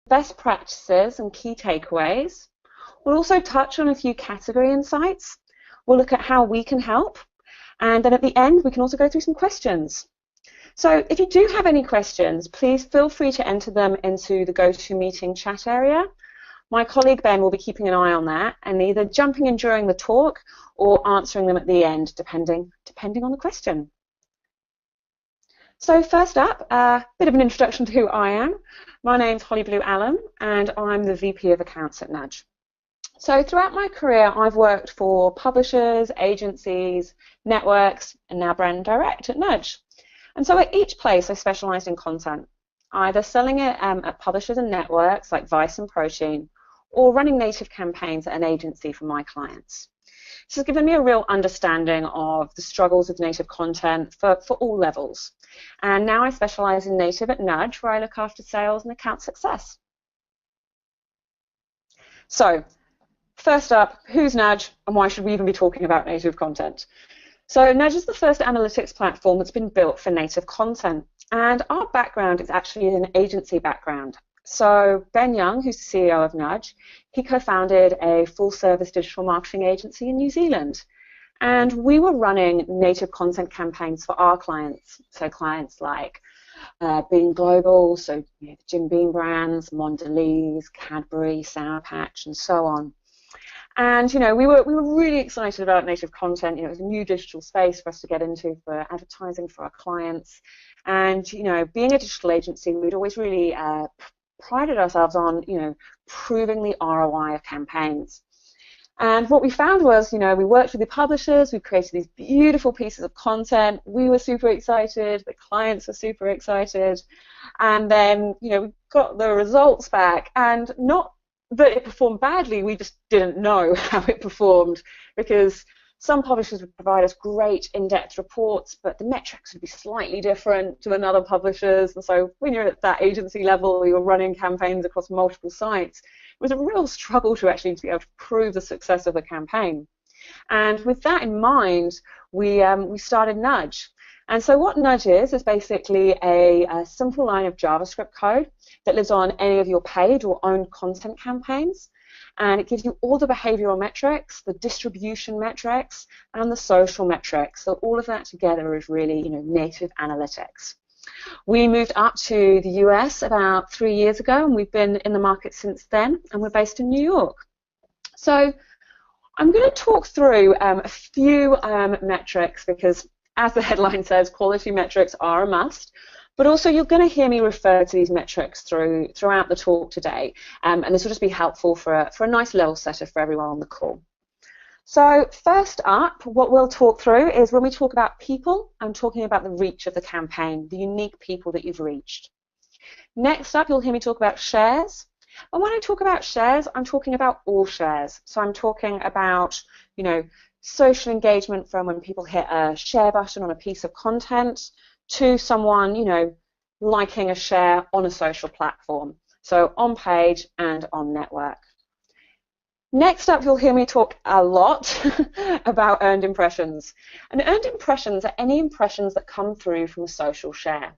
best practices and key takeaways. We'll also touch on a few category insights. We'll look at how we can help. And then at the end, we can also go through some questions. So if you do have any questions, please feel free to enter them into the GoToMeeting chat area. My colleague Ben will be keeping an eye on that and either jumping in during the talk or answering them at the end, depending on the question. So first up, a bit of an introduction to who I am. My name's Holly Blue Allen, and I'm the VP of Accounts at Nudge. So throughout my career, I've worked for publishers, agencies, networks, and now brand direct at Nudge. And so at each place, I specialised in content, either selling it at publishers and networks like Vice and Protein, or running native campaigns at an agency for my clients. This has given me a real understanding of the struggles of native content for all levels. And now I specialise in native at Nudge, where I look after sales and account success. So, first up, who's Nudge and why should we even be talking about native content? So Nudge is the first analytics platform that's been built for native content. And our background is actually an agency background. So Ben Young, who's the CEO of Nudge, he co-founded a full-service digital marketing agency in New Zealand. And we were running native content campaigns for our clients. So clients like Bean Global, so the Jim Beam brands, Mondelez, Cadbury, Sour Patch, and so on. And we were really excited about native content. It was a new digital space for us to get into for advertising for our clients. And being a digital agency, we'd always really prided ourselves on proving the ROI of campaigns. And what we found was, we worked with the publishers, we created these beautiful pieces of content, we were super excited, the clients were super excited, and then, we got the results back, and not that it performed badly, we just didn't know how it performed, because some publishers would provide us great in-depth reports, but the metrics would be slightly different to another publishers. And so when you're at that agency level, you're running campaigns across multiple sites, it was a real struggle to actually be able to prove the success of a campaign. And with that in mind, we started Nudge. And so what Nudge is basically a simple line of JavaScript code that lives on any of your paid or owned content campaigns. And it gives you all the behavioral metrics, the distribution metrics, and the social metrics. So all of that together is really, native analytics. We moved up to the US about 3 years ago, and we've been in the market since then, and we're based in New York. So I'm going to talk through a few metrics because, as the headline says, quality metrics are a must. But also, you're going to hear me refer to these metrics throughout the talk today, and this will just be helpful for a nice level setter for everyone on the call. So first up, what we'll talk through is when we talk about people, I'm talking about the reach of the campaign, the unique people that you've reached. Next up, you'll hear me talk about shares. And when I talk about shares, I'm talking about all shares. So I'm talking about, social engagement from when people hit a share button on a piece of content, to someone, liking a share on a social platform, so on page and on network. Next up, you'll hear me talk a lot about earned impressions. And earned impressions are any impressions that come through from a social share.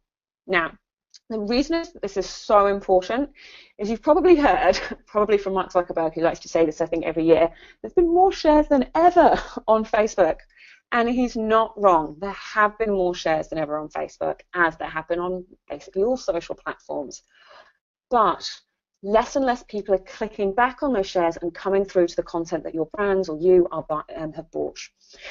Now, the reason this is so important is you've probably heard, probably from Mark Zuckerberg, who likes to say this, I think, every year, there's been more shares than ever on Facebook. And he's not wrong. There have been more shares than ever on Facebook, as there have been on basically all social platforms. But less and less people are clicking back on those shares and coming through to the content that your brands or you have bought.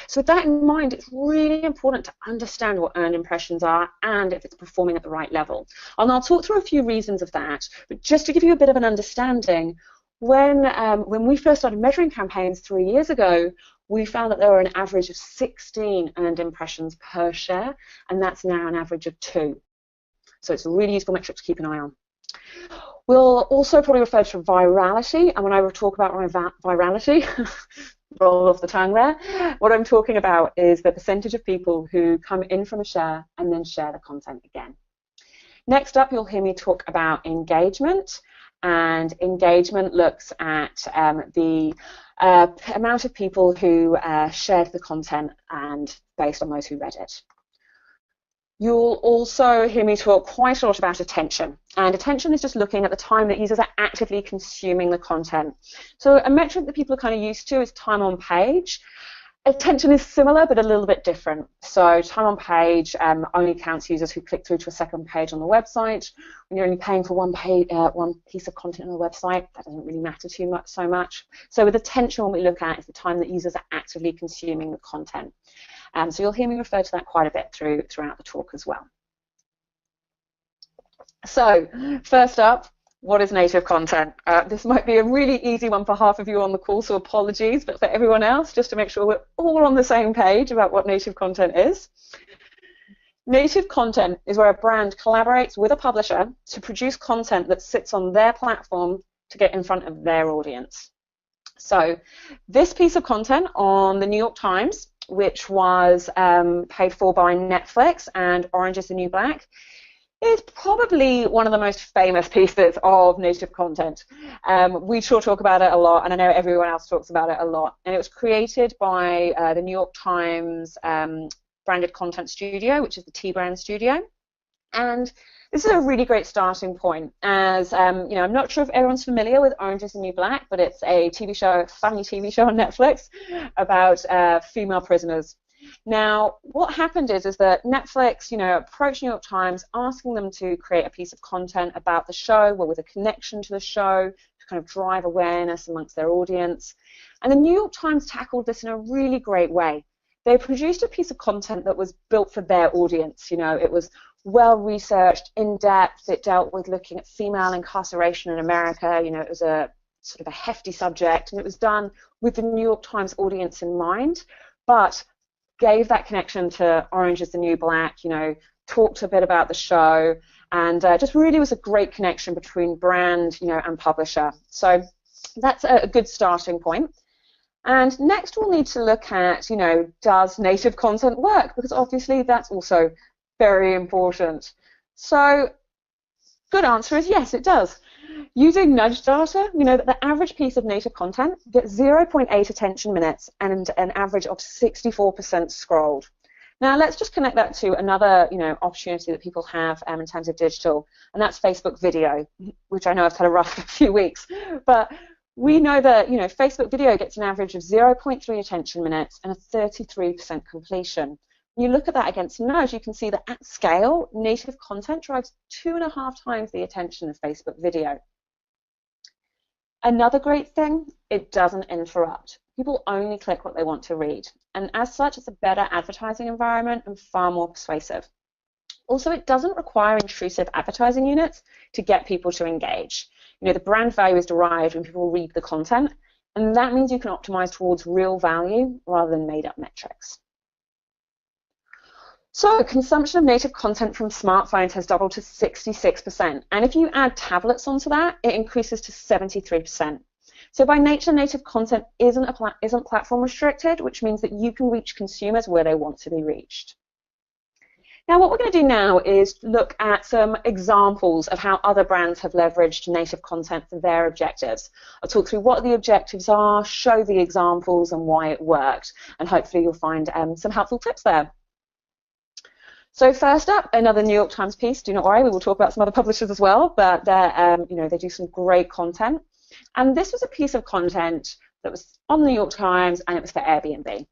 So with that in mind, it's really important to understand what earned impressions are and if it's performing at the right level. And I'll talk through a few reasons of that, but just to give you a bit of an understanding, when we first started measuring campaigns 3 years ago, we found that there were an average of 16 earned impressions per share, and that's now an average of 2. So it's a really useful metric to keep an eye on. We'll also probably refer to virality, and when I talk about virality, roll off the tongue there, what I'm talking about is the percentage of people who come in from a share and then share the content again. Next up, you'll hear me talk about engagement, and engagement looks at the amount of people who shared the content and based on those who read it. You'll also hear me talk quite a lot about attention. And attention is just looking at the time that users are actively consuming the content. So a metric that people are kind of used to is time on page. Attention is similar, but a little bit different. So time on page only counts users who click through to a second page on the website. When you're only paying for one piece of content on the website, that doesn't really matter so much. So with attention, what we look at is the time that users are actively consuming the content. So you'll hear me refer to that quite a bit throughout the talk as well. So first up, what is native content? This might be a really easy one for half of you on the call, so apologies, but for everyone else, just to make sure we're all on the same page about what native content is. Native content is where a brand collaborates with a publisher to produce content that sits on their platform to get in front of their audience. So this piece of content on the New York Times, which was paid for by Netflix and Orange is the New Black, is probably one of the most famous pieces of native content. We sure talk about it a lot, and I know everyone else talks about it a lot. And it was created by the New York Times branded content studio, which is the T-Brand studio. And this is a really great starting point, as you know, I'm not sure if everyone's familiar with Orange is the New Black, but it's a TV show, family TV show on Netflix about female prisoners. Now, what happened is that Netflix, you know, approached New York Times asking them to create a piece of content about the show, well, with a connection to the show, to kind of drive awareness amongst their audience. And the New York Times tackled this in a really great way. They produced a piece of content that was built for their audience. You know, it was well-researched, in-depth. It dealt with looking at female incarceration in America. You know, it was a sort of a hefty subject, and it was done with the New York Times audience in mind, but gave that connection to Orange is the New Black, you know, talked a bit about the show, and just really was a great connection between brand, you know, and publisher. So that's a good starting point. And next we'll need to look at, you know, does native content work? Because obviously that's also very important. So good answer is yes, it does. Using nudge data, we know that the average piece of native content gets 0.8 attention minutes and an average of 64% scrolled. Now let's just connect that to another, you know, opportunity that people have in terms of digital, and that's Facebook video, which I know I've had a rough few weeks, but we know that, you know, Facebook video gets an average of 0.3 attention minutes and a 33% completion. When you look at that against nudge, you can see that at scale, native content drives 2.5 times the attention of Facebook video. Another great thing, it doesn't interrupt. People only click what they want to read. And as such, it's a better advertising environment and far more persuasive. Also, it doesn't require intrusive advertising units to get people to engage. You know, the brand value is derived when people read the content, and that means you can optimize towards real value rather than made-up metrics. So consumption of native content from smartphones has doubled to 66%, and if you add tablets onto that, it increases to 73%. So by nature, native content isn't platform restricted, which means that you can reach consumers where they want to be reached. Now what we're going to do now is look at some examples of how other brands have leveraged native content for their objectives. I'll talk through what the objectives are, show the examples and why it worked, and hopefully you'll find some helpful tips there. So first up, another New York Times piece. Do not worry, we will talk about some other publishers as well, but you know, they do some great content. And this was a piece of content that was on the New York Times, and it was for Airbnb.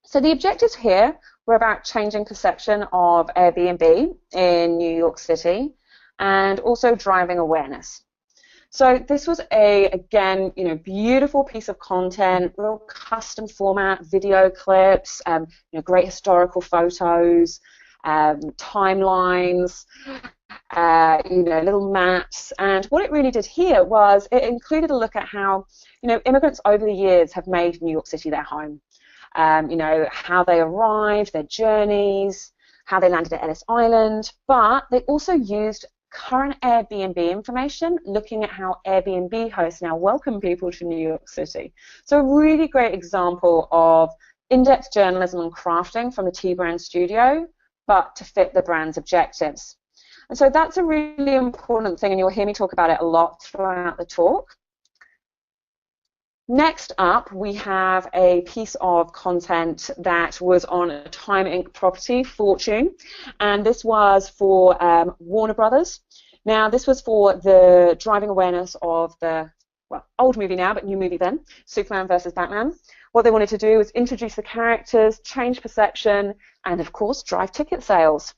So the objectives here were about changing perception of Airbnb in New York City and also driving awareness. So this was again, you know, beautiful piece of content, real custom format, video clips, you know, great historical photos, timelines, you know, little maps. And what it really did here was it included a look at how, you know, immigrants over the years have made New York City their home. You know, how they arrived, their journeys, how they landed at Ellis Island, but they also used current Airbnb information, looking at how Airbnb hosts now welcome people to New York City. So a really great example of in-depth journalism and crafting from the T-Brand studio, but to fit the brand's objectives. And so that's a really important thing, and you'll hear me talk about it a lot throughout the talk. Next up, we have a piece of content that was on a Time Inc. property, Fortune, and this was for Warner Brothers. Now, this was for the driving awareness of the, well, old movie now, but new movie then, Superman versus Batman. What they wanted to do was introduce the characters, change perception, and of course, drive ticket sales.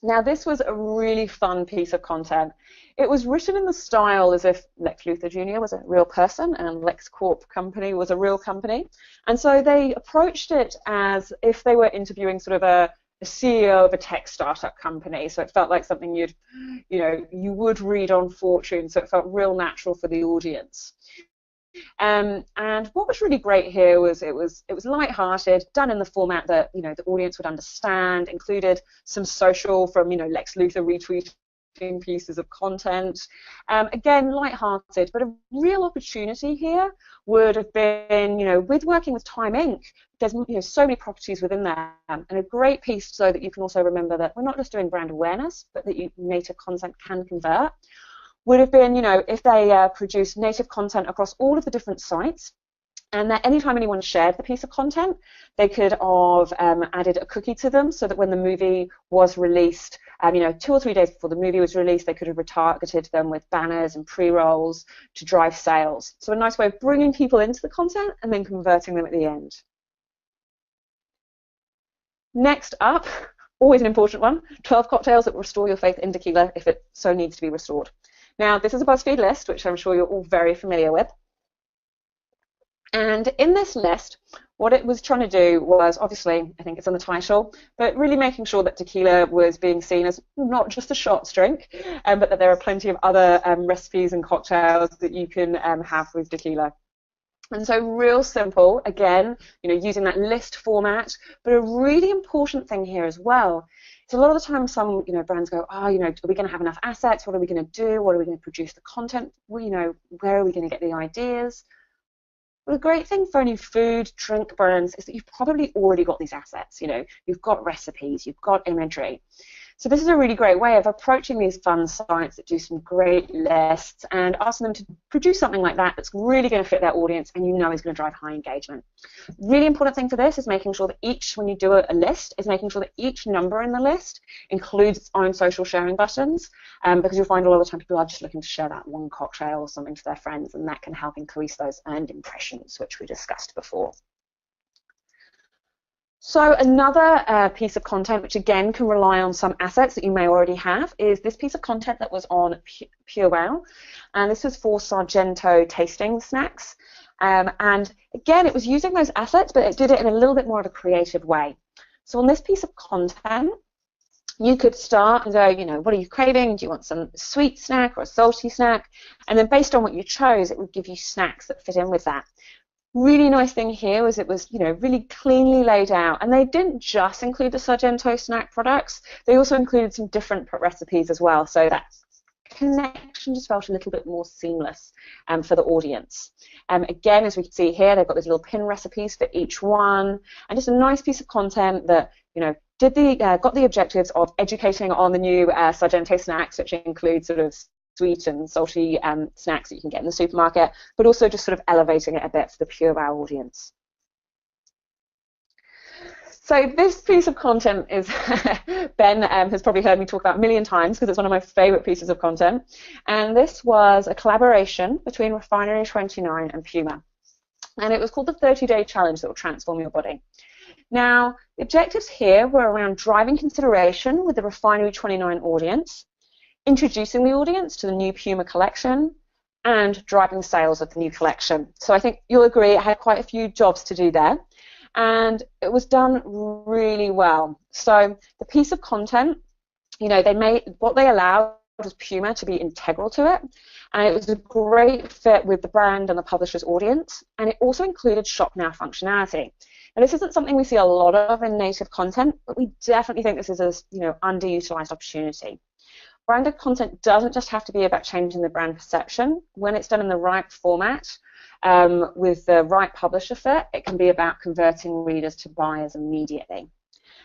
Now, this was a really fun piece of content. It was written in the style as if Lex Luthor Jr. was a real person and LexCorp Company was a real company. And so they approached it as if they were interviewing sort of a CEO of a tech startup company. So it felt like something you would read on Fortune. So it felt real natural for the audience. And what was really great here was it was light-hearted, done in the format that the audience would understand, included some social from Lex Luthor retweeting pieces of content. Again, light-hearted, but a real opportunity here would have been with working with Time Inc. There's so many properties within there, and a great piece so that you can also remember that we're not just doing brand awareness, but that native content can convert. Would have been, if they produced native content across all of the different sites, and that anytime anyone shared the piece of content, they could have added a cookie to them so that when the movie was released, 2 or 3 days before the movie was released, they could have retargeted them with banners and pre-rolls to drive sales. So a nice way of bringing people into the content and then converting them at the end. Next up, always an important one, 12 cocktails that will restore your faith in tequila if it so needs to be restored. Now, this is a BuzzFeed list, which I'm sure you're all very familiar with. And in this list, what it was trying to do was, obviously, I think it's in the title, but really making sure that tequila was being seen as not just a shots drink, but that there are plenty of other recipes and cocktails that you can have with tequila. And so real simple, again, using that list format, but a really important thing here as well. So a lot of the time some brands go, are we going to have enough assets? What are we going to do? What are we going to produce the content? Where are we going to get the ideas? Well, the great thing for any food, drink brands is that you've probably already got these assets. You've got recipes, you've got imagery. So this is a really great way of approaching these fun sites that do some great lists and asking them to produce something like that that's really going to fit their audience and is going to drive high engagement. Really important thing for this is making sure that when you do a list, is making sure that each number in the list includes its own social sharing buttons, because you'll find a lot of the time people are just looking to share that one cocktail or something to their friends, and that can help increase those earned impressions, which we discussed before. So another piece of content, which again can rely on some assets that you may already have, is this piece of content that was on Pure Wow, and this was for Sargento tasting snacks. And again, it was using those assets, but it did it in a little bit more of a creative way. So on this piece of content, you could start and go, what are you craving? Do you want some sweet snack or a salty snack? And then based on what you chose, it would give you snacks that fit in with that. Really nice thing here was it was, really cleanly laid out, and they didn't just include the Sargento snack products. They also included some different recipes as well, so that connection just felt a little bit more seamless for the audience. Again, as we can see here, they've got these little pin recipes for each one, and just a nice piece of content that got the objectives of educating on the new Sargento snacks, which include sort of sweet and salty snacks that you can get in the supermarket, but also just sort of elevating it a bit for the Pure Wow audience. So this piece of content is, Ben has probably heard me talk about a million times because it's one of my favorite pieces of content, and this was a collaboration between Refinery 29 and Puma, and it was called the 30-Day Challenge that will transform your body. Now, the objectives here were around driving consideration with the Refinery 29 audience, introducing the audience to the new Puma collection, and driving sales of the new collection. So I think you'll agree it had quite a few jobs to do there, and it was done really well. So the piece of content, they allowed was Puma to be integral to it, and it was a great fit with the brand and the publisher's audience, and it also included Shop Now functionality. Now, this isn't something we see a lot of in native content, but we definitely think this is a underutilized opportunity. Branded content doesn't just have to be about changing the brand perception. When it's done in the right format, with the right publisher fit, it can be about converting readers to buyers immediately.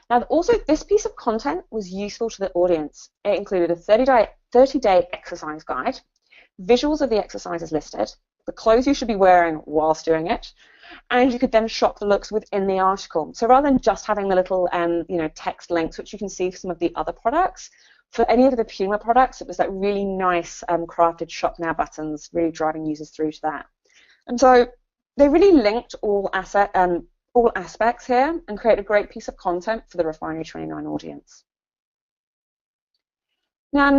Now, also, this piece of content was useful to the audience. It included a 30-day exercise guide, visuals of the exercises listed, the clothes you should be wearing whilst doing it, and you could then shop the looks within the article. So rather than just having the little text links, which you can see for some of the other products, for any of the Puma products, it was that really nice crafted shop now buttons, really driving users through to that. And so they really linked all aspects here and created a great piece of content for the Refinery 29 audience. Now,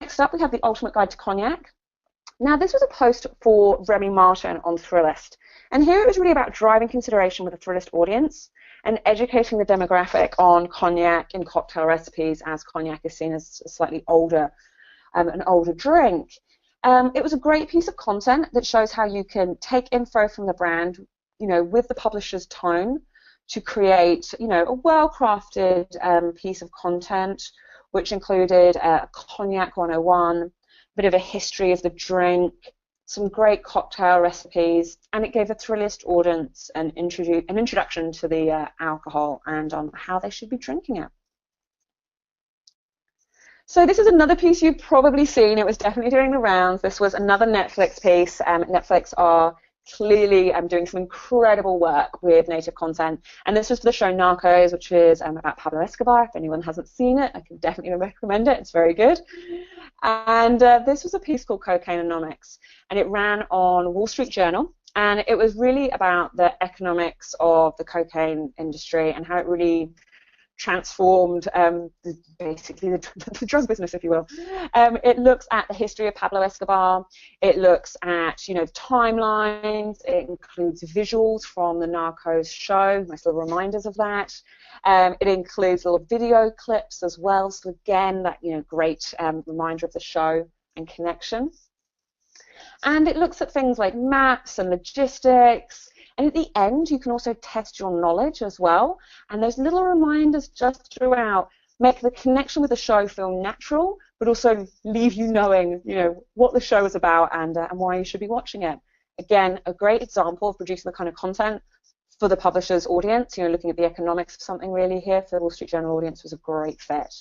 next up, we have the Ultimate Guide to Cognac. Now, this was a post for Remy Martin on Thrillist. And here it was really about driving consideration with the Thrillist audience and educating the demographic on cognac and cocktail recipes, as cognac is seen as a slightly older, an older drink. It was a great piece of content that shows how you can take info from the brand, with the publisher's tone to create, a well-crafted piece of content, which included Cognac 101, a bit of a history of the drink, some great cocktail recipes, and it gave the Thrillist audience an introduction to the alcohol and on how they should be drinking it. So this is another piece you've probably seen. It was definitely doing the rounds. This was another Netflix piece. Netflix are clearly doing some incredible work with native content. And this was for the show Narcos, which is about Pablo Escobar. If anyone hasn't seen it, I can definitely recommend it. It's very good. And this was a piece called Cocainenomics, and it ran on Wall Street Journal. And it was really about the economics of the cocaine industry and how it really transformed basically the drug business, if you will. It looks at the history of Pablo Escobar. It looks at timelines. It includes visuals from the Narcos show, nice little reminders of that. It includes little video clips as well. So again, that great reminder of the show and connection. And it looks at things like maps and logistics. And at the end, you can also test your knowledge as well. And those little reminders just throughout make the connection with the show feel natural, but also leave you knowing, what the show is about and why you should be watching it. Again, a great example of producing the kind of content for the publisher's audience. Looking at the economics of something really here for the Wall Street Journal audience was a great fit.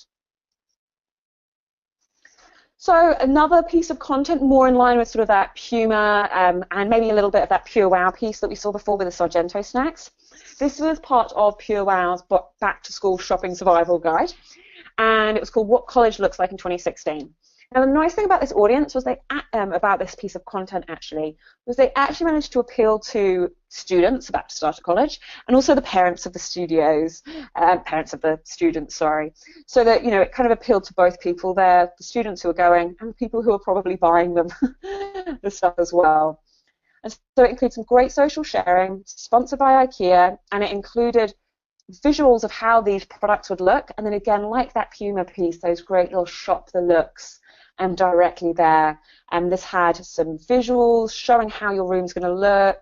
So another piece of content more in line with sort of that Puma and maybe a little bit of that Pure Wow piece that we saw before with the Sargento snacks. This was part of Pure Wow's back-to-school shopping survival guide, and it was called What College Looks Like in 2016. Now, the nice thing about this audience was about this piece of content actually, was they actually managed to appeal to students about to start at college, and also the parents of the students, sorry. So that, it kind of appealed to both people there, the students who are going and the people who are probably buying them, the stuff as well. And so it includes some great social sharing, sponsored by IKEA, and it included visuals of how these products would look, and then again, like that Puma piece, those great little shop the looks directly there. And this had some visuals showing how your room's going to look,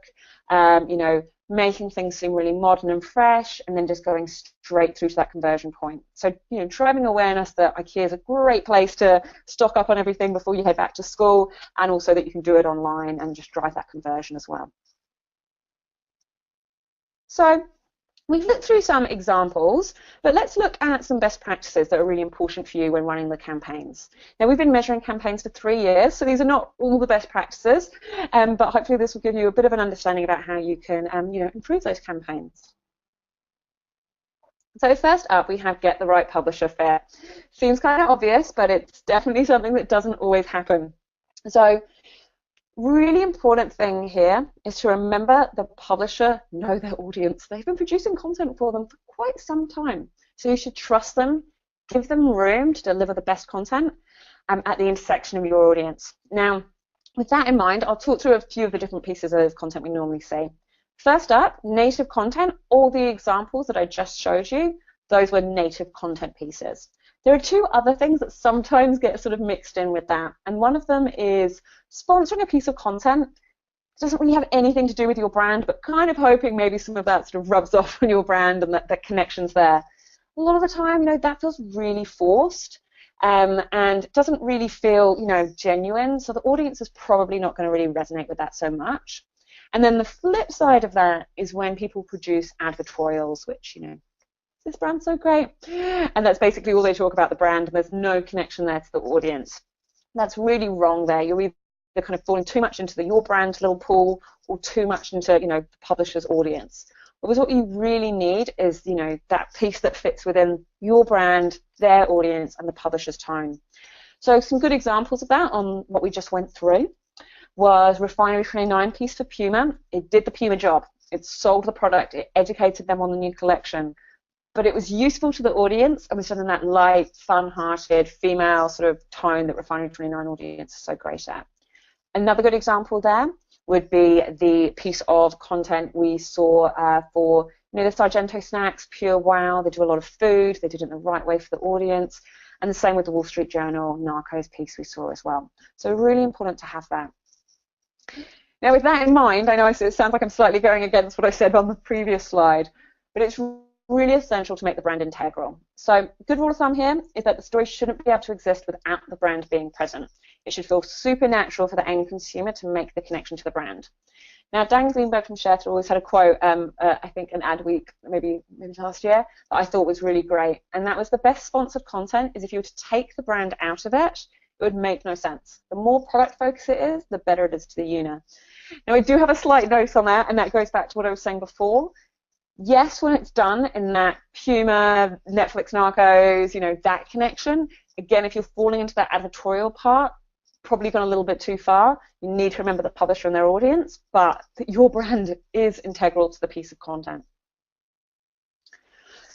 making things seem really modern and fresh, and then just going straight through to that conversion point. So, driving awareness that IKEA is a great place to stock up on everything before you head back to school, and also that you can do it online and just drive that conversion as well. So we've looked through some examples, but let's look at some best practices that are really important for you when running the campaigns. Now, we've been measuring campaigns for 3 years, so these are not all the best practices, but hopefully this will give you a bit of an understanding about how you can improve those campaigns. So first up, we have get the right publisher fit. Seems kind of obvious, but it's definitely something that doesn't always happen. So really important thing here is to remember the publisher know their audience. They've been producing content for them for quite some time. So you should trust them, give them room to deliver the best content at the intersection of your audience. Now, with that in mind, I'll talk through a few of the different pieces of content we normally see. First up, native content. All the examples that I just showed you, those were native content pieces. There are two other things that sometimes get sort of mixed in with that, and one of them is sponsoring a piece of content. It doesn't really have anything to do with your brand, but kind of hoping maybe some of that sort of rubs off on your brand and that connection's there. A lot of the time, that feels really forced and doesn't really feel, genuine, so the audience is probably not going to really resonate with that so much. And then the flip side of that is when people produce advertorials, which, this brand's so great, and that's basically all they talk about the brand, and there's no connection there to the audience. That's really wrong there. You're either you're kind of falling too much into the your brand little pool or too much into, the publisher's audience. Because what you really need is, that piece that fits within your brand, their audience, and the publisher's tone. So some good examples of that on what we just went through was Refinery 29 piece for Puma. It did the Puma job. It sold the product. It educated them on the new collection. But it was useful to the audience and was done in that light, fun-hearted, female sort of tone that Refinery 29 audience is so great at. Another good example there would be the piece of content we saw for the Sargento snacks, Pure Wow. They do a lot of food. They did it in the right way for the audience. And the same with the Wall Street Journal Narcos piece we saw as well. So really important to have that. Now with that in mind, I know it sounds like I'm slightly going against what I said on the previous slide, but it's really essential to make the brand integral. So good rule of thumb here is that the story shouldn't be able to exist without the brand being present. It should feel super natural for the end consumer to make the connection to the brand. Now, Dan Greenberg from Sherta always had a quote, I think an ad week, maybe last year, that I thought was really great. And that was the best sponsored content is if you were to take the brand out of it, it would make no sense. The more product focused it is, the better it is to the user. Now, I do have a slight note on that, and that goes back to what I was saying before. Yes, when it's done in that Puma, Netflix Narcos, that connection, again, if you're falling into that advertorial part, probably gone a little bit too far. You need to remember the publisher and their audience, but your brand is integral to the piece of content.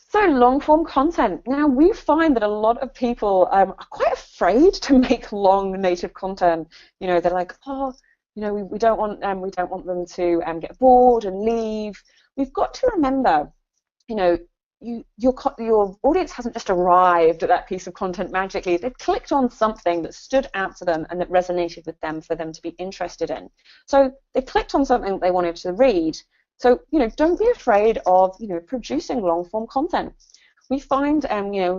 So long-form content. Now we find that a lot of people are quite afraid to make long native content. They're like, we don't want them to get bored and leave. We've got to remember, your audience hasn't just arrived at that piece of content magically. They've clicked on something that stood out to them and that resonated with them for them to be interested in. So they clicked on something that they wanted to read. So, don't be afraid of, producing long-form content. We find,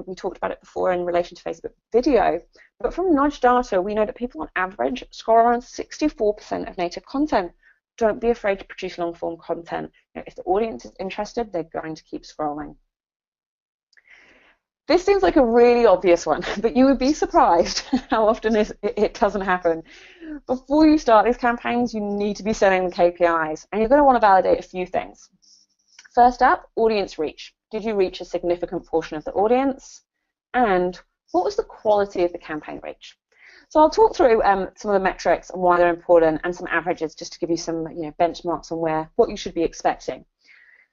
we talked about it before in relation to Facebook video, but from nudge data, we know that people on average scroll around 64% of native content. Don't be afraid to produce long-form content. If the audience is interested, they're going to keep scrolling. This seems like a really obvious one, but you would be surprised how often it doesn't happen. Before you start these campaigns, you need to be setting the KPIs, and you're going to want to validate a few things. First up, audience reach. Did you reach a significant portion of the audience? And what was the quality of the campaign reach? So I'll talk through some of the metrics and why they're important and some averages just to give you some benchmarks on what you should be expecting.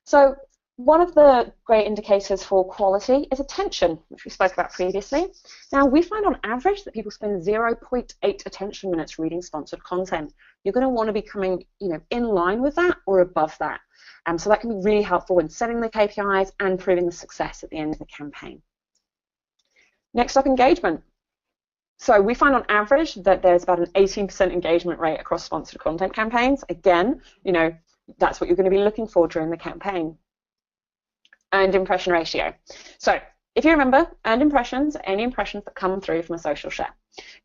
So one of the great indicators for quality is attention, which we spoke about previously. Now, we find on average that people spend 0.8 attention minutes reading sponsored content. You're going to want to be coming in line with that or above that. So that can be really helpful when setting the KPIs and proving the success at the end of the campaign. Next up, engagement. So we find on average that there's about an 18% engagement rate across sponsored content campaigns. Again, that's what you're going to be looking for during the campaign. And impression ratio. So if you remember, earned impressions, any impressions that come through from a social share.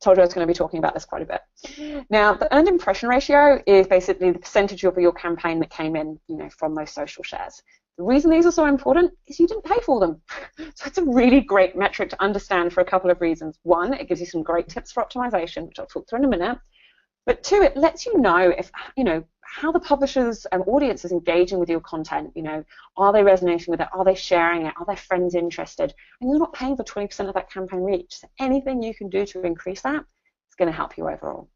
Told you I was going to be talking about this quite a bit. Now, the earned impression ratio is basically the percentage of your campaign that came in, from those social shares. The reason these are so important is you didn't pay for them. So it's a really great metric to understand for a couple of reasons. One, it gives you some great tips for optimization, which I'll talk through in a minute. But two, it lets you know if, how the publisher's audience is engaging with your content. Are they resonating with it? Are they sharing it? Are their friends interested? And you're not paying for 20% of that campaign reach. So anything you can do to increase that is going to help you overall.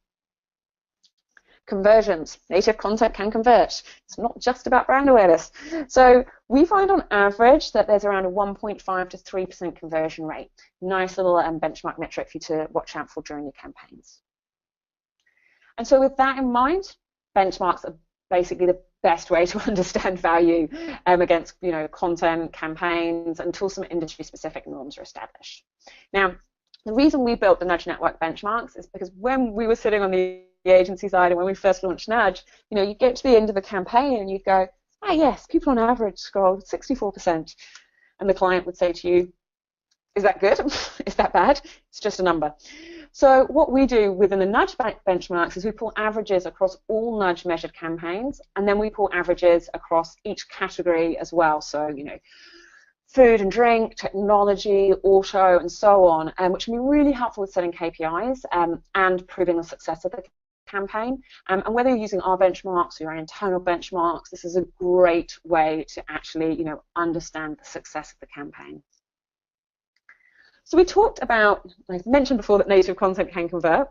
Conversions. Native content can convert. It's not just about brand awareness. So we find on average that there's around a 1.5 to 3% conversion rate. Nice little benchmark metric for you to watch out for during your campaigns. And so with that in mind, benchmarks are basically the best way to understand value against content, campaigns, until some industry-specific norms are established. Now, the reason we built the Nudge Network benchmarks is because when we were sitting on the agency side and when we first launched Nudge, you get to the end of the campaign and you'd go, ah, yes, people on average scroll 64%. And the client would say to you, is that good? Is that bad? It's just a number. So what we do within the Nudge benchmarks is we pull averages across all Nudge measured campaigns, and then we pull averages across each category as well. So, food and drink, technology, auto, and so on, which can be really helpful with setting KPIs and proving the success of the campaign. And whether you're using our benchmarks or your internal benchmarks, this is a great way to actually, understand the success of the campaign. So we talked about, I mentioned before that native content can convert.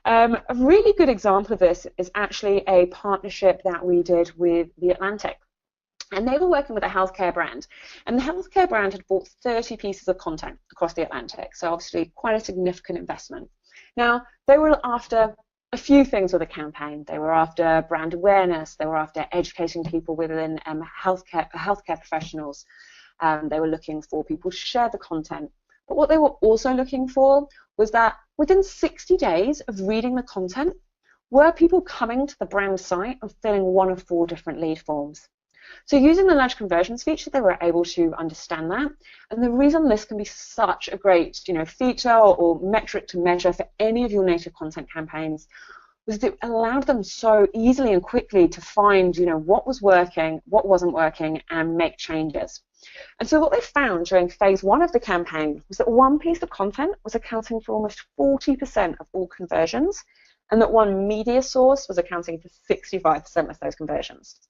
A really good example of this is actually a partnership that we did with The Atlantic. And they were working with a healthcare brand. And the healthcare brand had bought 30 pieces of content across the Atlantic. So obviously quite a significant investment. Now, they were after a few things with the campaign. They were after brand awareness. They were after educating people within healthcare professionals. They were looking for people to share the content. But what they were also looking for was that within 60 days of reading the content, were people coming to the brand site and filling one of 4 different lead forms. So using the nudge conversions feature, they were able to understand that. And the reason this can be such a great feature or metric to measure for any of your native content campaigns was that it allowed them so easily and quickly to find what was working, what wasn't working, and make changes. And so what they found during phase 1 of the campaign was that one piece of content was accounting for almost 40% of all conversions, and that one media source was accounting for 65% of those conversions.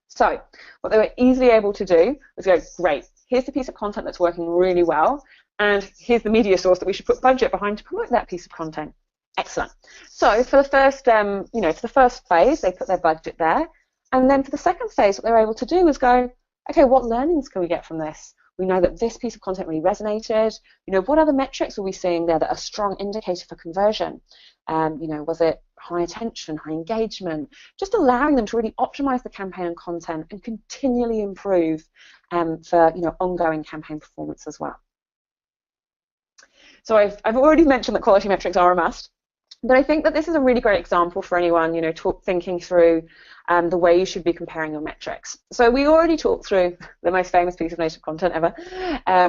So what they were easily able to do was go, great, here's the piece of content that's working really well, and here's the media source that we should put budget behind to promote that piece of content. Excellent. So for the first, for the first phase, they put their budget there, and then for the second phase, what they were able to do was go, okay, what learnings can we get from this? We know that this piece of content really resonated. What other metrics are we seeing there that are a strong indicator for conversion? Was it high attention, high engagement? Just allowing them to really optimize the campaign and content and continually improve for ongoing campaign performance as well. So I've already mentioned that quality metrics are a must. But I think that this is a really great example for anyone, thinking through the way you should be comparing your metrics. So we already talked through the most famous piece of native content ever,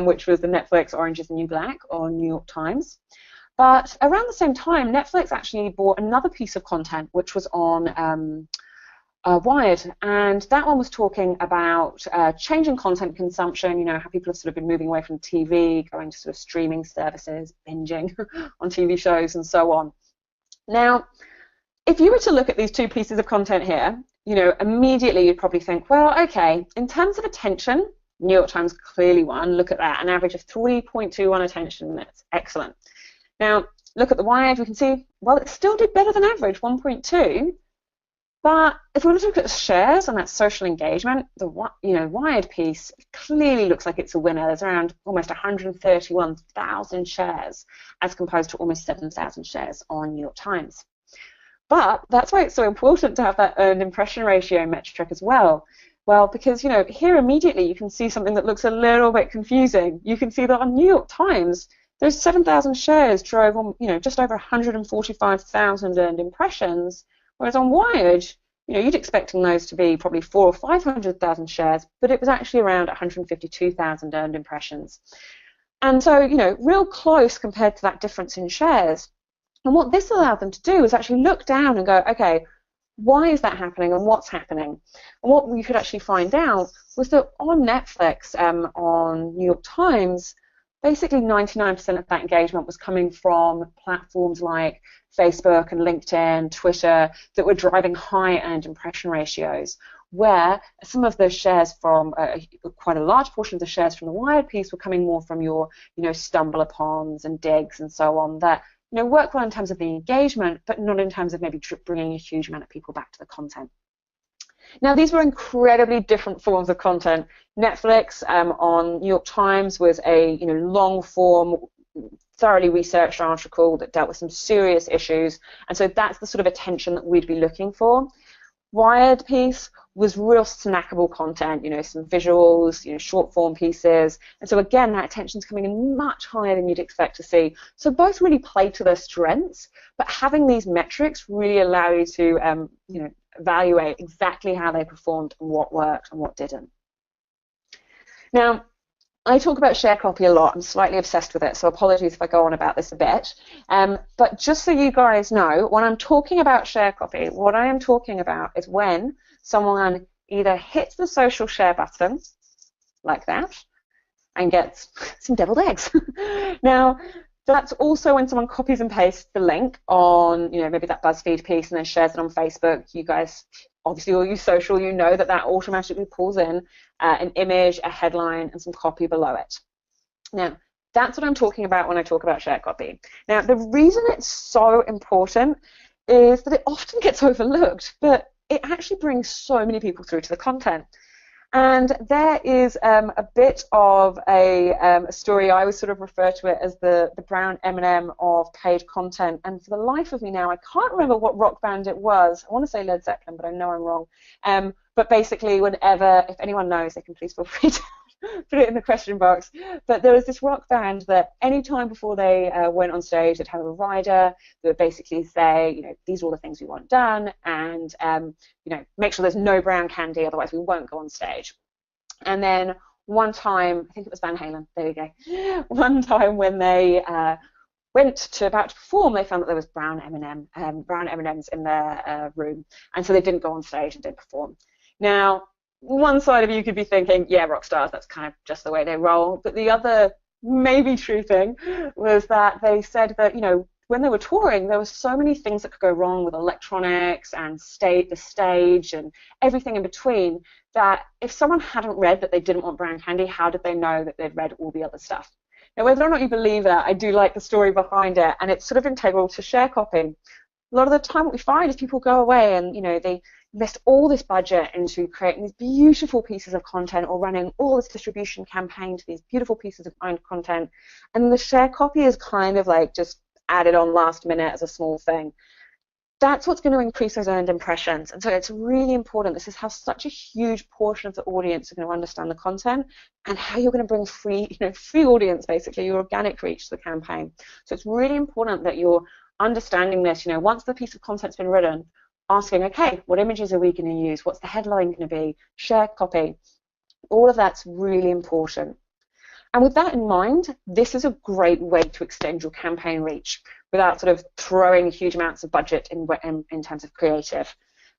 which was the Netflix Orange is the New Black on New York Times. But around the same time, Netflix actually bought another piece of content, which was on Wired, and that one was talking about changing content consumption, how people have sort of been moving away from TV, going to sort of streaming services, binging on TV shows, and so on. Now, if you were to look at these 2 pieces of content here, immediately you'd probably think, well, okay, in terms of attention, New York Times clearly won. Look at that, an average of 3.21 attention minutes. Excellent. Now, look at the Wired, we can see, well, it still did better than average, 1.2. But if we look at the shares and that social engagement, the Wired piece clearly looks like it's a winner. There's around almost 131,000 shares as composed to almost 7,000 shares on New York Times. But that's why it's so important to have that earned impression ratio metric as well. Well, because here immediately you can see something that looks a little bit confusing. You can see that on New York Times, those 7,000 shares drove just over 145,000 earned impressions. Whereas on Wired, you'd expecting those to be probably 400,000 or 500,000 shares, but it was actually around 152,000 earned impressions. And so, real close compared to that difference in shares. And what this allowed them to do is actually look down and go, okay, why is that happening and what's happening? And what we could actually find out was that on Netflix, on New York Times, basically 99% of that engagement was coming from platforms like Facebook and LinkedIn, Twitter, that were driving high earned impression ratios, where some of the shares from, quite a large portion of the shares from the Wired piece were coming more from your, stumble-upons and digs and so on that, work well in terms of the engagement, but not in terms of maybe bringing a huge amount of people back to the content. Now, these were incredibly different forms of content. Netflix on New York Times was a long-form, thoroughly researched article that dealt with some serious issues, and so that's the sort of attention that we'd be looking for. Wired piece was real snackable content, some visuals, short-form pieces, and so again, that attention's coming in much higher than you'd expect to see. So both really play to their strengths, but having these metrics really allow you to, evaluate exactly how they performed and what worked and what didn't. Now, I talk about share copy a lot. I'm slightly obsessed with it, so apologies if I go on about this a bit. But just so you guys know, when I'm talking about share copy, what I am talking about is when someone either hits the social share button, like that, and gets some deviled eggs. Now, That's also when someone copies and pastes the link on, maybe that BuzzFeed piece and then shares it on Facebook. You guys obviously all use social, you know that automatically pulls in an image, a headline, and some copy below it. Now, that's what I'm talking about when I talk about share copy. Now, the reason it's so important is that it often gets overlooked, but it actually brings so many people through to the content. And there is a bit of a story. I always sort of refer to it as the brown M&M of paid content. And for the life of me now, I can't remember what rock band it was. I want to say Led Zeppelin, but I know I'm wrong. But basically, if anyone knows, they can please feel free to put it in the question box. But there was this rock band that any time before they went on stage, they'd have a rider that would basically say, these are all the things we want done, and make sure there's no brown candy, otherwise we won't go on stage. And then one time, I think it was Van Halen, there you go. One time when they went to about to perform, they found that there was brown M&Ms in their room, and so they didn't go on stage and didn't perform. Now, one side of you could be thinking, yeah, rock stars, that's kind of just the way they roll. But the other maybe true thing was that they said that, when they were touring, there were so many things that could go wrong with electronics and the stage and everything in between, that if someone hadn't read that they didn't want brown candy, how did they know that they'd read all the other stuff? Now, whether or not you believe that, I do like the story behind it, and it's sort of integral to share copy. A lot of the time what we find is people go away and, they invest all this budget into creating these beautiful pieces of content or running all this distribution campaign to these beautiful pieces of content, and the share copy is kind of like just added on last minute as a small thing. That's what's going to increase those earned impressions, and so it's really important. This is how such a huge portion of the audience are going to understand the content, and how you're going to bring free audience, basically your organic reach to the campaign. So it's really important that you're understanding this. Once the piece of content's been written, asking, okay, what images are we going to use? What's the headline going to be? Share copy. All of that's really important. And with that in mind, this is a great way to extend your campaign reach without sort of throwing huge amounts of budget in terms of creative.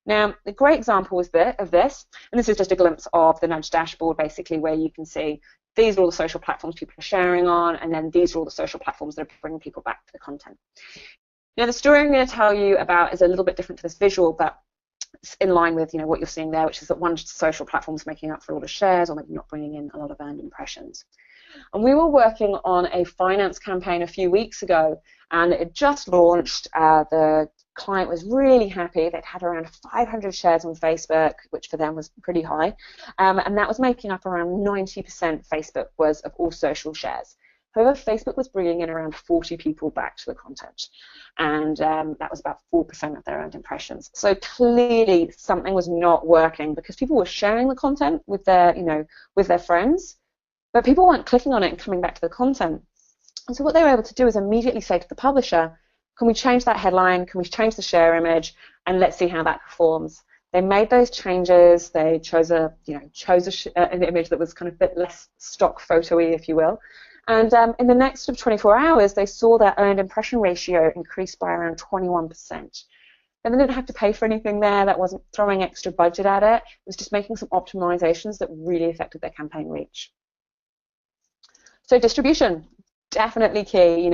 Now, a great example of this, and this is just a glimpse of the Nudge dashboard, basically, where you can see these are all the social platforms people are sharing on, and then these are all the social platforms that are bringing people back to the content. Now, the story I'm going to tell you about is a little bit different to this visual, but it's in line with what you're seeing there, which is that one social platform is making up for a lot of shares, or maybe not bringing in a lot of earned impressions. And we were working on a finance campaign a few weeks ago, and it just launched. The client was really happy. They'd had around 500 shares on Facebook, which for them was pretty high, and that was making up around 90% Facebook was of all social shares. However, Facebook was bringing in around 40 people back to the content, and that was about 4% of their earned impressions. So clearly something was not working, because people were sharing the content with their friends, but people weren't clicking on it and coming back to the content. And so what they were able to do is immediately say to the publisher, can we change that headline? Can we change the share image? And let's see how that performs. They made those changes. They chose an image that was kind of a bit less stock photo-y, if you will. And in the next 24 hours, they saw their earned impression ratio increase by around 21%. And they didn't have to pay for anything there. That wasn't throwing extra budget at it. It was just making some optimizations that really affected their campaign reach. So distribution, definitely key.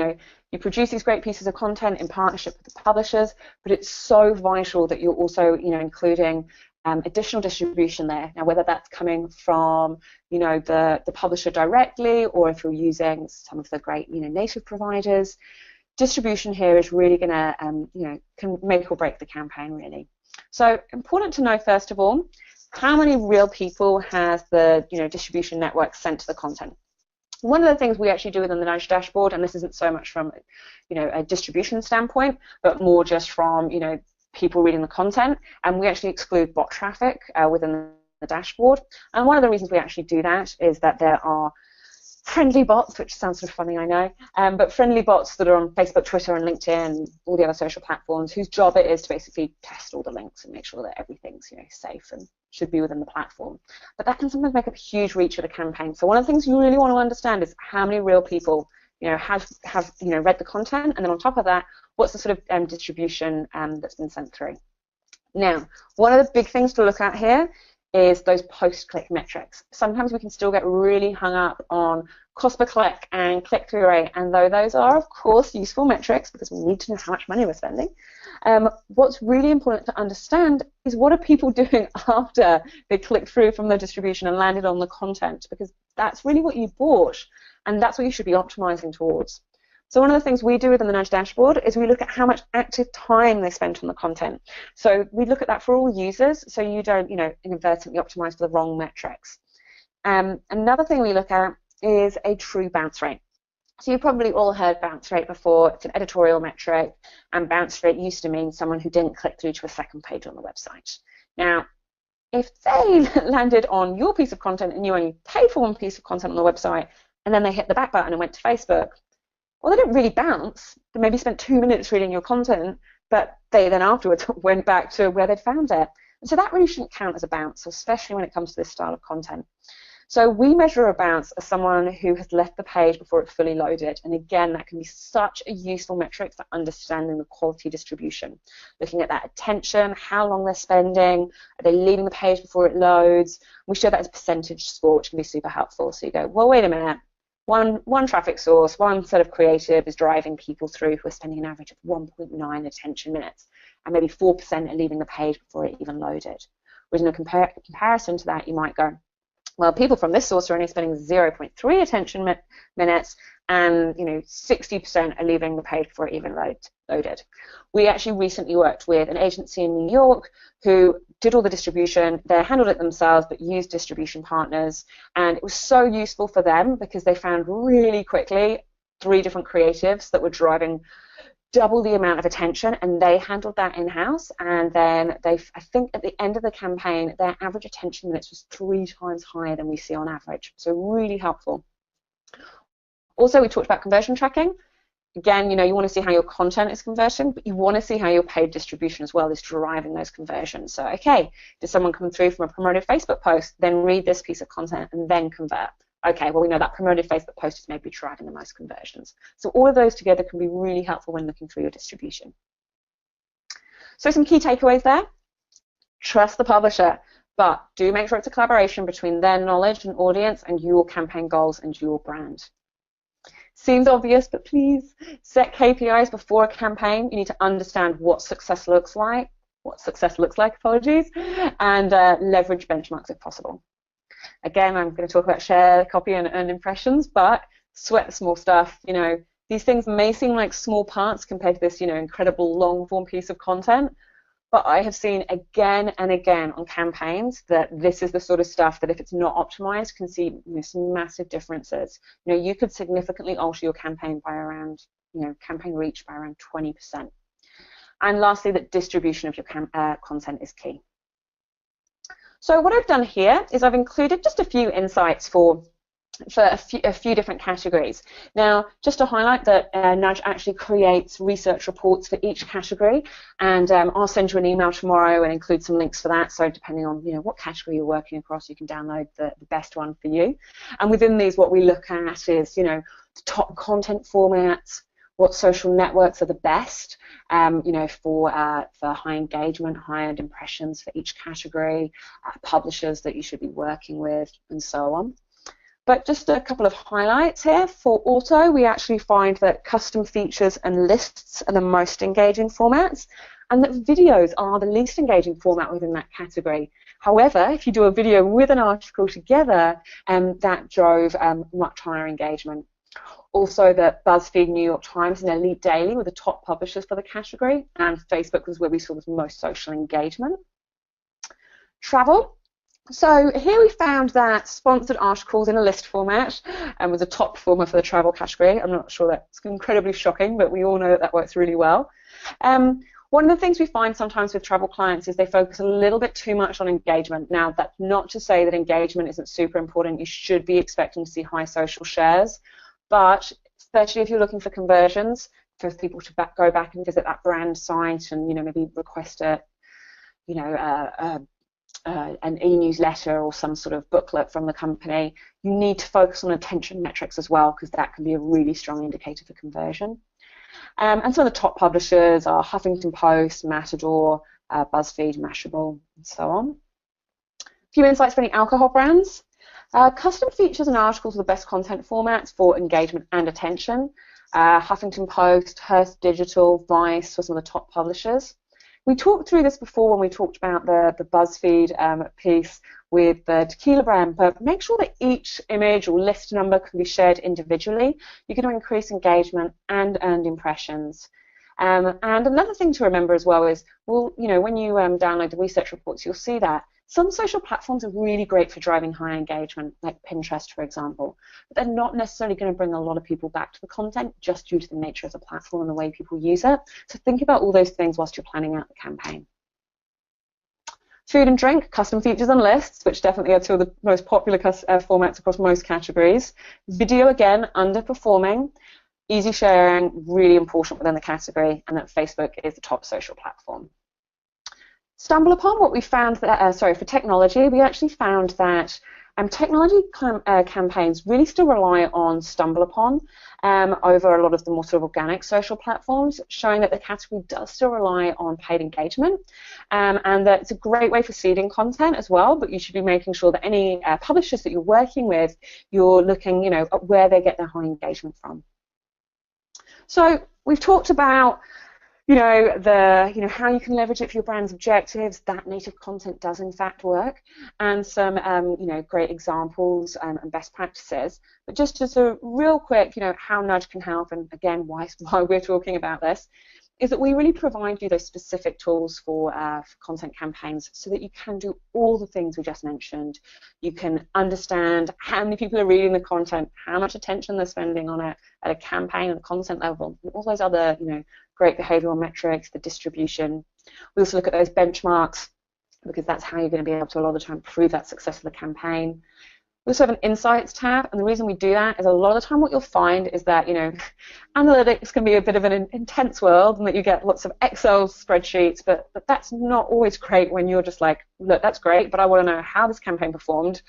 You produce these great pieces of content in partnership with the publishers, but it's so vital that you're also, including additional distribution there. Now, whether that's coming from, the publisher directly, or if you're using some of the great, native providers, distribution here is really going to, can make or break the campaign, really. So important to know, first of all, how many real people has the, distribution network sent to the content. One of the things we actually do within the Nudge dashboard, and this isn't so much from, a distribution standpoint, but more just from, people reading the content, and we actually exclude bot traffic within the dashboard. And one of the reasons we actually do that is that there are friendly bots, which sounds sort of funny, I know, but friendly bots that are on Facebook, Twitter, and LinkedIn, and all the other social platforms, whose job it is to basically test all the links and make sure that everything's safe and should be within the platform. But that can sometimes make up a huge reach of the campaign. So one of the things you really want to understand is how many real people have read the content, and then on top of that, what's the sort of distribution that's been sent through. Now, one of the big things to look at here is those post-click metrics. Sometimes we can still get really hung up on cost per click and click-through rate. And though those are, of course, useful metrics because we need to know how much money we're spending, what's really important to understand is what are people doing after they click through from the distribution and landed on the content, because that's really what you bought, and that's what you should be optimizing towards. So one of the things we do within the Nudge dashboard is we look at how much active time they spent on the content. So we look at that for all users, so you don't, inadvertently optimize for the wrong metrics. Another thing we look at is a true bounce rate. So you've probably all heard bounce rate before. It's an editorial metric, and bounce rate used to mean someone who didn't click through to a second page on the website. Now, if they landed on your piece of content and you only paid for one piece of content on the website, and then they hit the back button and went to Facebook, well, they didn't really bounce. They maybe spent 2 minutes reading your content, but they then afterwards went back to where they'd found it. And so that really shouldn't count as a bounce, especially when it comes to this style of content. So we measure a bounce as someone who has left the page before it's fully loaded. And again, that can be such a useful metric for understanding the quality distribution. Looking at that attention, how long they're spending, are they leaving the page before it loads? We show that as a percentage score, which can be super helpful. So you go, well, wait a minute. One traffic source, one set of creative is driving people through who are spending an average of 1.9 attention minutes, and maybe 4% are leaving the page before it even loaded. Whereas in a comparison to that, you might go, well, people from this source are only spending 0.3 attention minutes, and 60% are leaving the page before it even loaded. We actually recently worked with an agency in New York who did all the distribution. They handled it themselves but used distribution partners, and it was so useful for them because they found really quickly 3 different creatives that were driving double the amount of attention, and they handled that in-house. And then I think at the end of the campaign, their average attention minutes was 3 times higher than we see on average. So really helpful. Also, we talked about conversion tracking. Again, you want to see how your content is converting, but you want to see how your paid distribution as well is driving those conversions. So, okay, did someone come through from a promoted Facebook post, then read this piece of content, and then convert? Okay, well, we know that promoted Facebook post is maybe driving the most conversions. So all of those together can be really helpful when looking through your distribution. So some key takeaways there. Trust the publisher, but do make sure it's a collaboration between their knowledge and audience and your campaign goals and your brand. Seems obvious, but please set KPIs before a campaign. You need to understand what success looks like, and leverage benchmarks if possible. Again, I'm going to talk about share, copy, and earned impressions, but sweat the small stuff. These things may seem like small parts compared to this, incredible long-form piece of content, but I have seen again and again on campaigns that this is the sort of stuff that if it's not optimized can see some massive differences. You could significantly alter your campaign by around, campaign reach by around 20%. And lastly, that distribution of your content is key. So what I've done here is I've included just a few insights for a few different categories. Now, just to highlight that Nudge actually creates research reports for each category, and I'll send you an email tomorrow and include some links for that. So depending on what category you're working across, you can download the best one for you. And within these, what we look at is the top content formats, what social networks are the best, for high engagement, high-end impressions for each category, publishers that you should be working with, and so on. But just a couple of highlights here. For auto, we actually find that custom features and lists are the most engaging formats, and that videos are the least engaging format within that category. However, if you do a video with an article together, that drove much higher engagement. Also, that BuzzFeed, New York Times, and Elite Daily were the top publishers for the category, and Facebook was where we saw the most social engagement. Travel. So here we found that sponsored articles in a list format was a top performer for the travel category. I'm not sure that's incredibly shocking, but we all know that works really well. One of the things we find sometimes with travel clients is they focus a little bit too much on engagement. Now, that's not to say that engagement isn't super important. You should be expecting to see high social shares. But especially if you're looking for conversions, for people to go back and visit that brand site and maybe request an e-newsletter or some sort of booklet from the company, you need to focus on attention metrics as well, because that can be a really strong indicator for conversion. And some of the top publishers are Huffington Post, Matador, BuzzFeed, Mashable, and so on. A few insights for any alcohol brands. Custom features and articles are the best content formats for engagement and attention. Huffington Post, Hearst Digital, Vice were some of the top publishers. We talked through this before when we talked about the BuzzFeed piece with the Tequila brand, but make sure that each image or list number can be shared individually. You're going to increase engagement and earned impressions. And another thing to remember as well is, well, when you download the research reports, you'll see that some social platforms are really great for driving high engagement, like Pinterest, for example, but they're not necessarily going to bring a lot of people back to the content just due to the nature of the platform and the way people use it. So think about all those things whilst you're planning out the campaign. Food and drink, custom features and lists, which definitely are two of the most popular formats across most categories. Video, again, underperforming. Easy sharing, really important within the category, and that Facebook is the top social platform. Stumble upon what we found that, for technology, we actually found that technology campaigns really still rely on Stumble Upon over a lot of the more sort of organic social platforms, showing that the category does still rely on paid engagement, and that it's a great way for seeding content as well, but you should be making sure that any publishers that you're working with, you're looking at where they get their high engagement from. So we've talked about how you can leverage it for your brand's objectives. That native content does in fact work, and some great examples and best practices. But just as a real quick, how Nudge can help, and again why we're talking about this, is that we really provide you those specific tools for content campaigns so that you can do all the things we just mentioned. You can understand how many people are reading the content, how much attention they're spending on it at a campaign and content level, and all those other great behavioral metrics, the distribution. We also look at those benchmarks because that's how you're going to be able to a lot of the time prove that success of the campaign. We also have an insights tab, and the reason we do that is a lot of the time what you'll find is that analytics can be a bit of an intense world, and that you get lots of Excel spreadsheets, but that's not always great when you're just like, look, that's great, but I want to know how this campaign performed,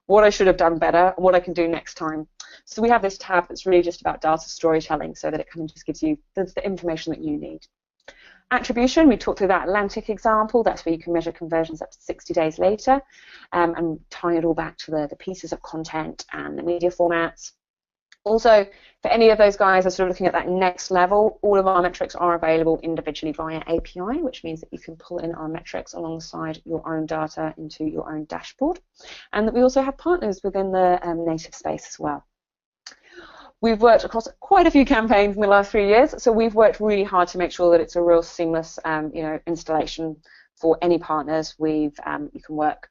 what I should have done better, and what I can do next time. So we have this tab that's really just about data storytelling, so that it kind of just gives you the information that you need. Attribution, we talked through that Atlantic example. That's where you can measure conversions up to 60 days later, and tie it all back to the pieces of content and the media formats. Also, for any of those guys that are sort of looking at that next level, all of our metrics are available individually via API, which means that you can pull in our metrics alongside your own data into your own dashboard, and that we also have partners within the native space as well. We've worked across quite a few campaigns in the last 3 years, so we've worked really hard to make sure that it's a real seamless, installation for any partners. We've worked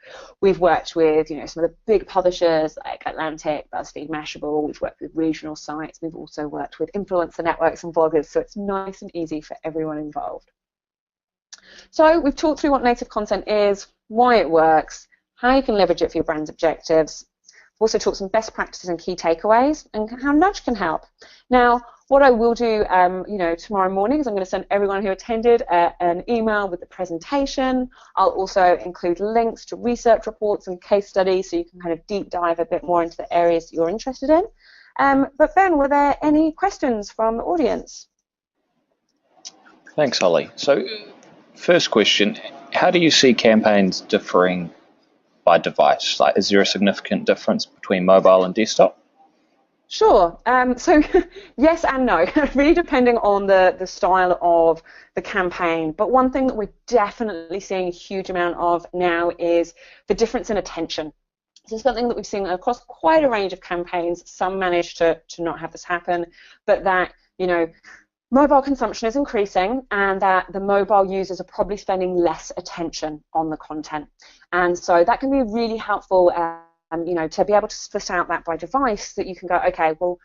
with, some of the big publishers like Atlantic, BuzzFeed, Mashable. We've worked with regional sites. We've also worked with influencer networks and bloggers, so it's nice and easy for everyone involved. So we've talked through what native content is, why it works, how you can leverage it for your brand's objectives. Also talk some best practices and key takeaways, and how Nudge can help. Now, what I will do, tomorrow morning is I'm going to send everyone who attended an email with the presentation. I'll also include links to research reports and case studies, so you can kind of deep dive a bit more into the areas that you're interested in. But Ben, were there any questions from the audience? Thanks, Holly. So, first question: how do you see campaigns differing by device? Like, is there a significant difference between mobile and desktop? Sure. So yes and no, really depending on the style of the campaign. But one thing that we're definitely seeing a huge amount of now is the difference in attention. This is something that we've seen across quite a range of campaigns. Some manage to not have this happen, but that, mobile consumption is increasing, and that the mobile users are probably spending less attention on the content. And so that can be really helpful, to be able to split out that by device, that you can go, okay, well,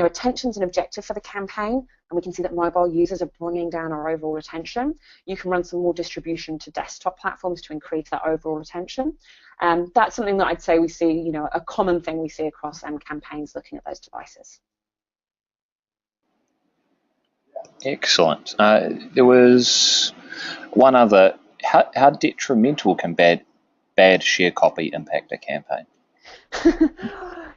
attention's an objective for the campaign, and we can see that mobile users are bringing down our overall attention. You can run some more distribution to desktop platforms to increase that overall attention. That's something that I'd say we see, a common thing we see across campaigns looking at those devices. Excellent. There was one other. How detrimental can bad share copy impact a campaign?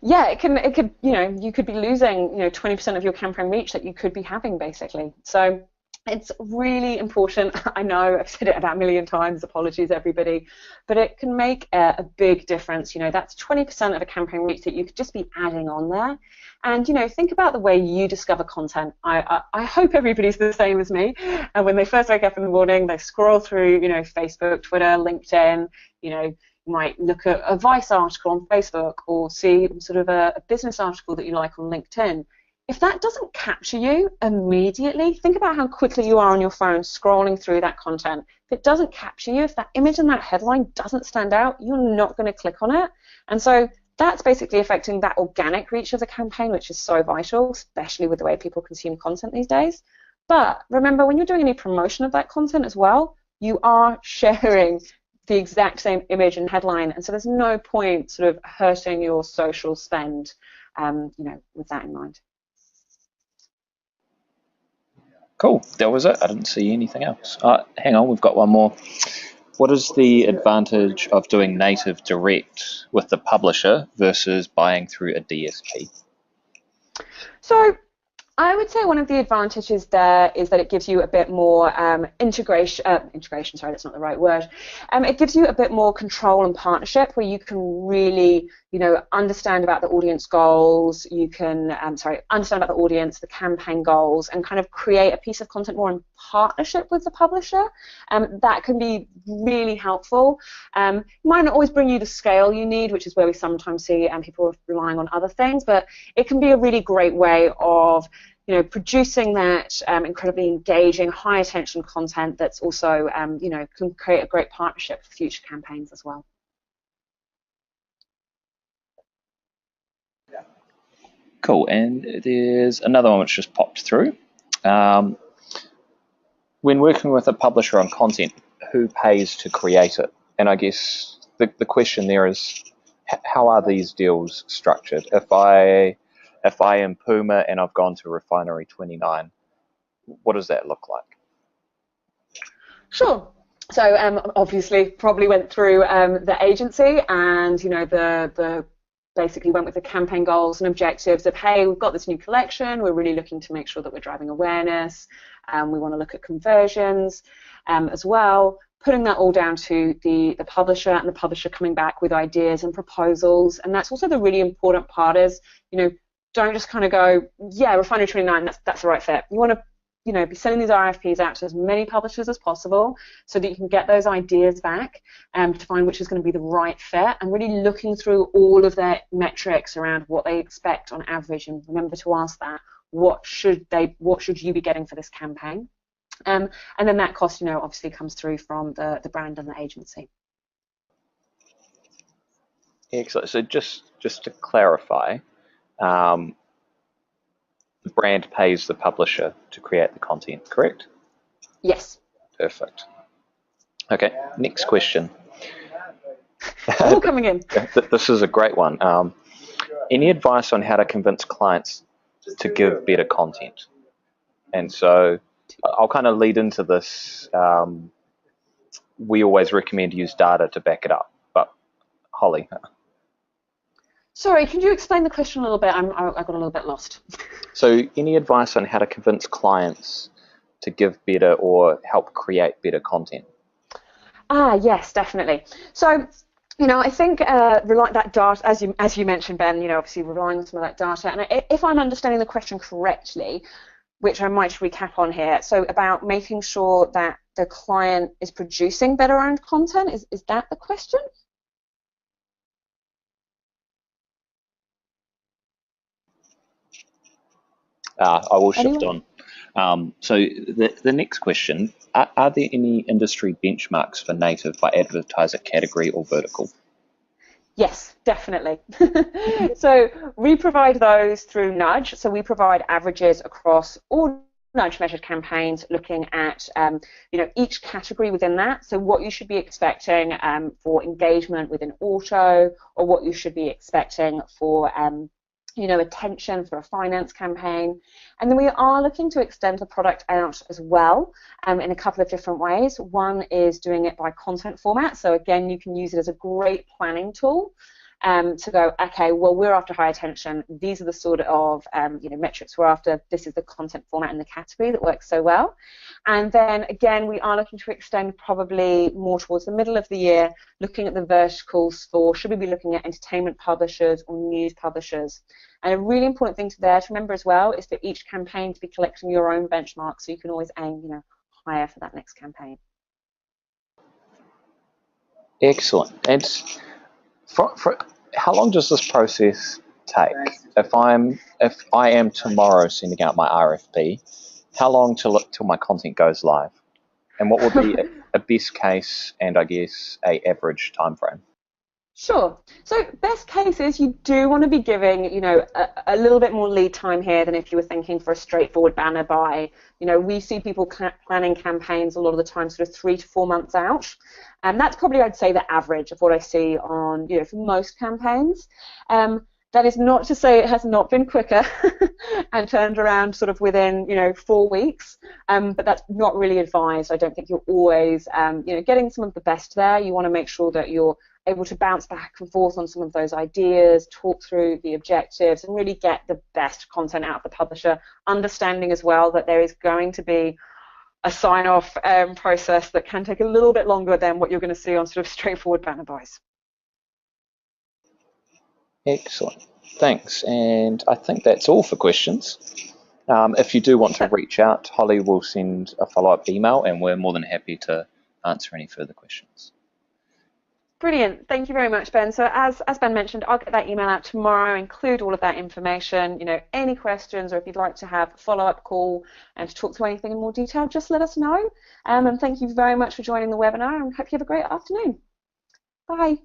Yeah, it could. You could be losing 20% of your campaign reach that you could be having, basically. So It's really important. I know I've said it about a million times, apologies everybody, but it can make a big difference. That's 20% of a campaign reach that you could just be adding on there. And think about the way you discover content. I hope everybody's the same as me. And when they first wake up in the morning, they scroll through, Facebook, Twitter, LinkedIn, you might look at a Vice article on Facebook or see sort of a business article that you like on LinkedIn. If that doesn't capture you immediately, think about how quickly you are on your phone scrolling through that content. If it doesn't capture you, if that image and that headline doesn't stand out, you're not going to click on it. And so that's basically affecting that organic reach of the campaign, which is so vital, especially with the way people consume content these days. But remember, when you're doing any promotion of that content as well, you are sharing the exact same image and headline. And so there's no point sort of hurting your social spend, with that in mind. Cool, that was it. I didn't see anything else. Hang on, we've got one more. What is the advantage of doing native direct with the publisher versus buying through a DSP? So I would say one of the advantages there is that it gives you a bit more integration, sorry, that's not the right word. It gives you a bit more control and partnership where you can really, understand about the audience goals, you can, understand about the audience, the campaign goals, and kind of create a piece of content more in partnership with the publisher. That can be really helpful. It might not always bring you the scale you need, which is where we sometimes see people relying on other things, but it can be a really great way of producing that incredibly engaging, high attention content that's also, can create a great partnership for future campaigns as well. Cool, and there's another one which just popped through. When working with a publisher on content, who pays to create it? And I guess the question there is, how are these deals structured? If I am Puma and I've gone to Refinery 29, what does that look like? Sure. So obviously probably went through the agency and the basically went with the campaign goals and objectives of, hey, we've got this new collection, we're really looking to make sure that we're driving awareness, we want to look at conversions as well, putting that all down to the publisher, and the publisher coming back with ideas and proposals. And that's also the really important part is, don't just kind of go, yeah, Refinery 29, that's the right fit. You want to be sending these RFPs out to as many publishers as possible so that you can get those ideas back to find which is going to be the right fit, and really looking through all of their metrics around what they expect on average, and remember to ask that, what should you be getting for this campaign? And then that cost, obviously comes through from the brand and the agency. Excellent. So just to clarify, the brand pays the publisher to create the content, correct? Yes. Perfect. Okay, next question. All coming in. This is a great one. Any advice on how to convince clients to give better content? And so I'll kind of lead into this. We always recommend to use data to back it up, but Holly. Sorry, can you explain the question a little bit? I got a little bit lost. So any advice on how to convince clients to give better or help create better content? Yes, definitely. So, I think rely that data, as you mentioned, Ben, obviously relying on some of that data. And if I'm understanding the question correctly, which I might recap on here, so about making sure that the client is producing better owned content, is that the question? I will shift on. So the next question, are there any industry benchmarks for native by advertiser category or vertical? Yes, definitely. So we provide those through Nudge. So we provide averages across all Nudge measured campaigns, looking at each category within that. So what you should be expecting for engagement within auto, or what you should be expecting for attention for a finance campaign. And then we are looking to extend the product out as well in a couple of different ways. One is doing it by content format. So again, you can use it as a great planning tool. to go, okay, well, we're after high attention. These are the sort of metrics we're after. This is the content format and the category that works so well. And then again, we are looking to extend probably more towards the middle of the year, looking at the verticals for should we be looking at entertainment publishers or news publishers. And a really important thing to remember as well is for each campaign to be collecting your own benchmark, so you can always aim, higher for that next campaign. Excellent. And for how long does this process take? If I am tomorrow sending out my RFP, how long till my content goes live? And what would be a best case and I guess a average time frame? Sure. So best case is you do want to be giving, a little bit more lead time here than if you were thinking for a straightforward banner buy. We see people planning campaigns a lot of the time sort of 3 to 4 months out. And that's probably, I'd say, the average of what I see on, for most campaigns. That is not to say it has not been quicker and turned around sort of within, 4 weeks, but that's not really advised. I don't think you're always, getting some of the best there. You want to make sure that you're able to bounce back and forth on some of those ideas, talk through the objectives, and really get the best content out of the publisher, understanding as well that there is going to be a sign-off process that can take a little bit longer than what you're going to see on sort of straightforward banner buys. Excellent. Thanks. And I think that's all for questions. If you do want to reach out, Holly will send a follow-up email and we're more than happy to answer any further questions. Brilliant. Thank you very much, Ben. So as Ben mentioned, I'll get that email out tomorrow, include all of that information. Any questions or if you'd like to have a follow-up call and to talk through anything in more detail, just let us know. And thank you very much for joining the webinar and hope you have a great afternoon. Bye.